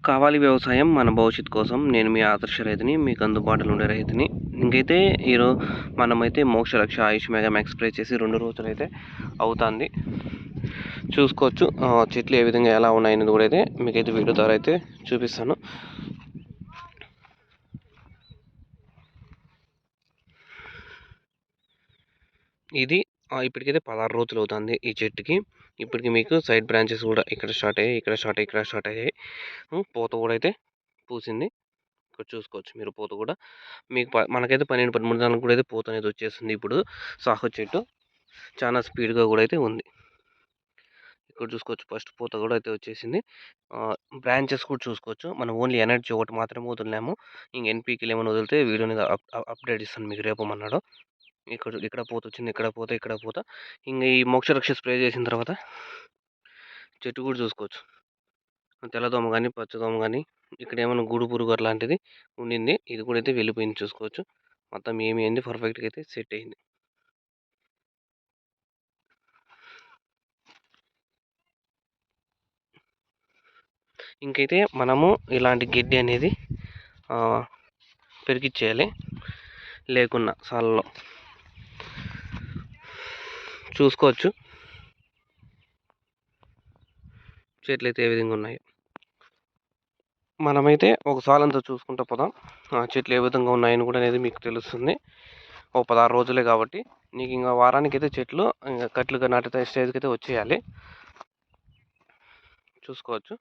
కావాలి వ్యవసాయం మన భవిష్యత్తు కోసం. నేను మీ ఆదర్శ రైతుని, మీకు అందుబాటులో ఉండే రైతుని. ఇంకైతే మనమైతే మోక్షరక్ష ఆయుష్ మెగా మ్యాక్స్ స్ప్రే చేసి 2 రోజులైతే అవుతుంది. చూసుకోవచ్చు చెట్లు ఏ విధంగా ఎలా ఉన్నాయనేది కూడా అయితే మీకైతే వీడియో ద్వారా అయితే చూపిస్తాను. ఇది ఇప్పటికైతే 16 రోజులు అవుతుంది ఈ చెట్టుకి. ఇప్పటికి మీకు సైడ్ బ్రాంచెస్ కూడా ఇక్కడ స్టార్ట్ అయ్యాయి, ఇక్కడ స్టార్ట్ అయ్యాయి. పూత కూడా అయితే పూసింది. ఇక్కడ చూసుకోవచ్చు మీరు పూత కూడా. మీకు మనకైతే 12, 13 నెలలకు కూడా అయితే పూత అనేది వచ్చేస్తుంది. ఇప్పుడు సాహో చెట్టు చాలా స్పీడ్గా కూడా అయితే ఉంది. ఇక్కడ చూసుకోవచ్చు ఫస్ట్ పూత కూడా అయితే వచ్చేసింది. బ్రాంచెస్ కూడా చూసుకోవచ్చు. మనం ఓన్లీ ఎనర్జీ ఒకటి మాత్రమే వదిలినాము. ఇంక ఎన్పీకేలు ఏమైనా వదిలితే వీడియో అనేది అప్డేట్ ఇస్తాను మీకు రేపమన్నాడు. ఇక్కడ పూత వచ్చింది, ఇక్కడ పూత. ఇంక ఈ మోక్షరక్ష స్ప్రే చేసిన తర్వాత చెట్టు కూడా చూసుకోవచ్చు. తెల్లదోమ కానీ పచ్చదోమ కానీ ఇక్కడ ఏమైనా గూడు పురుగు అట్లాంటిది ఉండింది. ఇది కూడా అయితే వెళ్ళిపోయింది చూసుకోవచ్చు. మొత్తం ఏమి అయింది పర్ఫెక్ట్గా అయితే సెట్ అయింది. ఇంకైతే మనము ఇలాంటి గడ్డి అనేది పెరిగిచ్చేయాలి లేకున్నా సాలలో. చూసుకోవచ్చు చెట్లు అయితే ఏ విధంగా ఉన్నాయో. మనమైతే ఒక సాలంతా చూసుకుంటూ పోదాం. చెట్లు ఏ విధంగా ఉన్నాయని కూడా అనేది మీకు తెలుస్తుంది. 16 రోజులే కాబట్టి నీకు ఇంకా వారానికి అయితే చెట్లు ఇంకా కట్లుగా నాటే స్టేజ్కి అయితే వచ్చేయాలి. చూసుకోవచ్చు.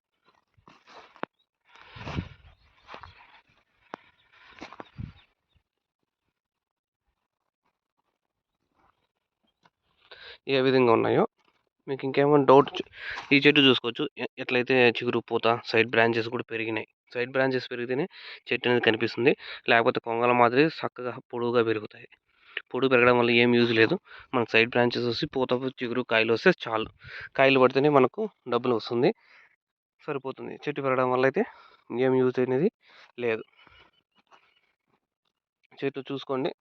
ఏ విధంగా ఉన్నాయో మీకు ఇంకేమైనా డౌట్ ఈ చెట్టు చూసుకోవచ్చు. ఎట్లయితే చిగురు పూత సైడ్ బ్రాంచెస్ కూడా పెరిగినాయి. సైడ్ బ్రాంచెస్ పెరిగితేనే చెట్టు అనేది కనిపిస్తుంది. లేకపోతే కొంగల మాదిరి చక్కగా పొడువుగా పెరుగుతాయి. పొడుగు పెరగడం వల్ల ఏం యూజ్ లేదు. మనకు సైడ్ బ్రాంచెస్ వచ్చి పూత చిగురు కాయలు వస్తే చాలు. కాయలు పడితేనే మనకు డబ్బులు వస్తుంది, సరిపోతుంది. చెట్టు పెరగడం వల్ల అయితే ఏం యూజ్ అనేది లేదు. చెట్టు చూసుకోండి.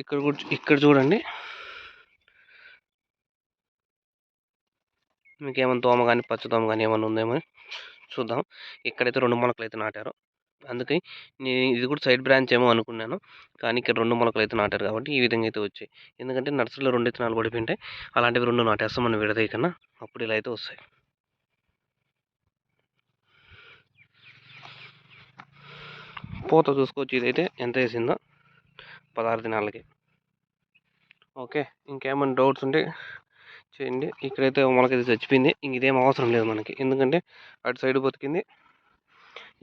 ఇక్కడ చూడండి. మీకు ఏమైనా దోమ కానీ పచ్చదోమ కానీ ఏమైనా ఉందేమో చూద్దాం. ఇక్కడైతే 2 మొలకలు అయితే నాటారు. అందుకే నేను ఇది కూడా సైడ్ బ్రాంచ్ ఏమో అనుకున్నాను. కానీ ఇక్కడ 2 మొలకలు అయితే నాటారు కాబట్టి ఈ విధంగా అయితే వచ్చాయి. ఎందుకంటే నర్సరీలో 2 విత్తనాలు పడిపోయింటాయి. అలాంటివి 2 నాటేస్తాం మనం విడదీయకన్నా. అప్పుడు ఇలా అయితే వస్తాయి. పూత చూసుకోవచ్చు. ఇదైతే ఎంత వేసిందో 16 దినాలకి. ఓకే, ఇంకేమైనా డౌట్స్ ఉంటే చేయండి. ఇక్కడైతే మొలకైతే చచ్చిపోయింది. ఇంక ఇదేం అవసరం లేదు మనకి. ఎందుకంటే అటు సైడ్ బతికింది,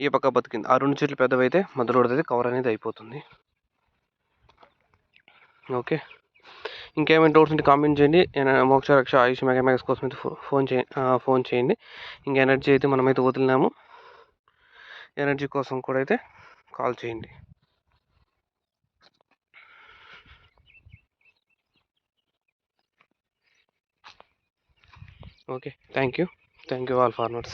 ఈ పక్క బతికింది. ఆ 2 చెట్లు పెద్దవైతే మధ్యలో అయితే కవర్ అనేది అయిపోతుంది. ఓకే, ఇంకేమైనా డౌట్స్ ఉంటే కామెంట్ చేయండి. మోక్షరక్ష ఆయుష్ మెగా మ్యాక్స్ కోసం అయితే ఫోన్ చేయండి. ఇంకా ఎనర్జీ అయితే మనమైతే వదిలినాము. ఎనర్జీ కోసం కూడా అయితే కాల్ చేయండి. Okay, thank you all farmers.